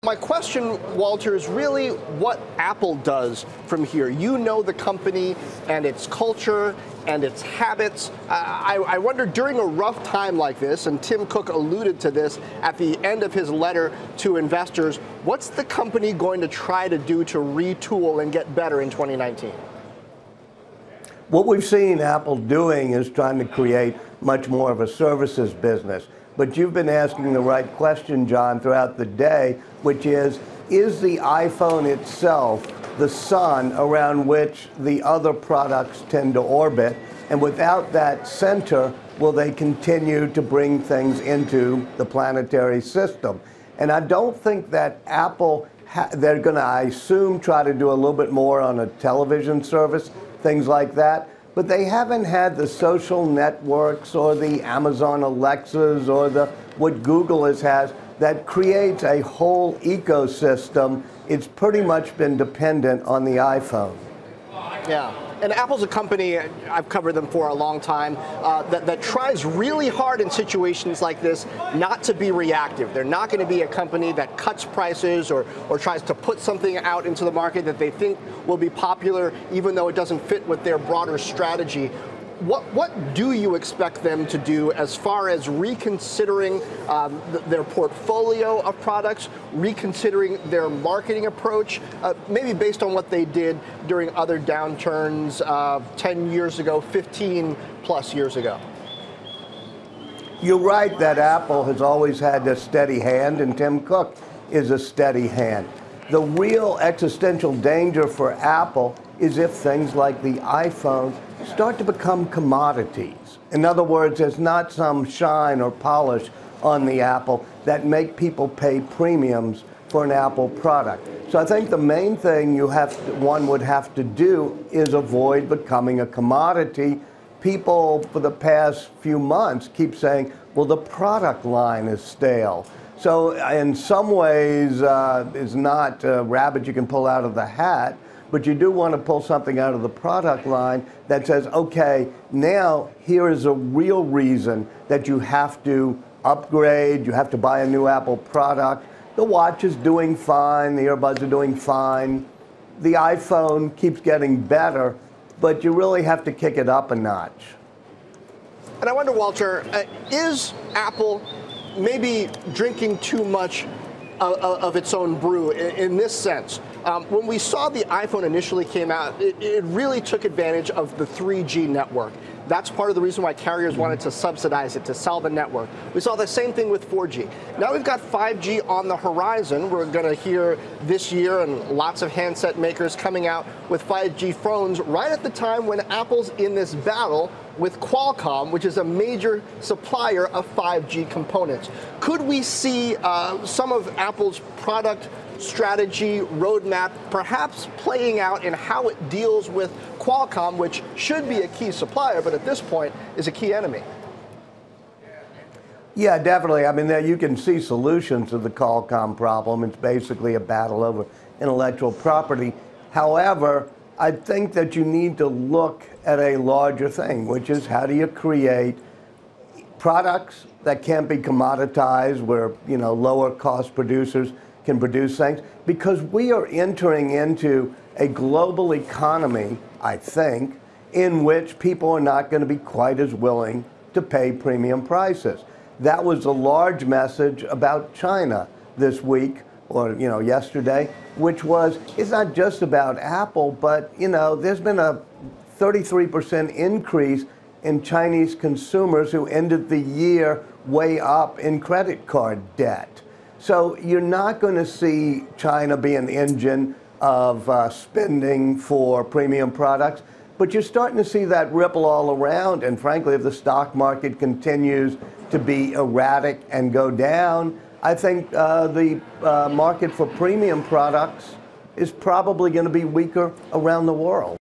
My question, Walter, is really what Apple does from here. You know the company and its culture and its habits. I wonder, during a rough time like this, and Tim Cook alluded to this at the end of his letter to investors, what's the company going to try to do to retool and get better in 2019? What we've seen Apple doing is trying to create much more of a services business. But you've been asking the right question, John, throughout the day, which is the iPhone itself the sun around which the other products tend to orbit? And without that center, will they continue to bring things into the planetary system? And I don't think that Apple, they're going to, I assume, try to do a little bit more on a television service, things like that. But they haven't had the social networks or the Amazon Alexas or what Google has that creates a whole ecosystem. It's pretty much been dependent on the iPhone. Yeah. And Apple's a company, I've covered them for a long time, that tries really hard in situations like this not to be reactive. They're not going to be a company that cuts prices or tries to put something out into the market that they think will be popular, even though it doesn't fit with their broader strategy. What do you expect them to do as far as reconsidering their portfolio of products, reconsidering their marketing approach, maybe based on what they did during other downturns 10 years ago, 15 plus years ago? You're right that Apple has always had a steady hand, and Tim Cook is a steady hand. The real existential danger for Apple is if things like the iPhone start to become commodities. In other words, there's not some shine or polish on the Apple that make people pay premiums for an Apple product. So I think the main thing one would have to do is avoid becoming a commodity. People for the past few months keep saying, well, the product line is stale. So in some ways, it's not a rabbit you can pull out of the hat, but you do want to pull something out of the product line that says, okay, now here is a real reason that you have to upgrade, you have to buy a new Apple product. The watch is doing fine, the earbuds are doing fine, the iPhone keeps getting better, but you really have to kick it up a notch. And I wonder, Walter, is Apple maybe drinking too much of its own brew in this sense? When we saw the iPhone initially came out, it really took advantage of the 3G network. That's part of the reason why carriers wanted to subsidize it, to sell the network. We saw the same thing with 4G. Now we've got 5G on the horizon. We're going to hear this year and lots of handset makers coming out with 5G phones right at the time when Apple's in this battle with Qualcomm, which is a major supplier of 5G components. Could we see some of Apple's product strategy roadmap perhaps playing out in how it deals with Qualcomm, which should be a key supplier, but at this point is a key enemy? Yeah, definitely. I mean, you can see solutions to the Qualcomm problem. It's basically a battle over intellectual property. However, I think that you need to look at a larger thing, which is how do you create products that can't be commoditized, where lower cost producers can produce things, because we are entering into a global economy, I think, in which people are not going to be quite as willing to pay premium prices. That was a large message about China this week, or yesterday, which was, it's not just about Apple, but there's been a 33% increase in Chinese consumers who ended the year way up in credit card debt. So you're not going to see China be an engine of spending for premium products, but you're starting to see that ripple all around. And frankly, if the stock market continues to be erratic and go down, I think the market for premium products is probably going to be weaker around the world.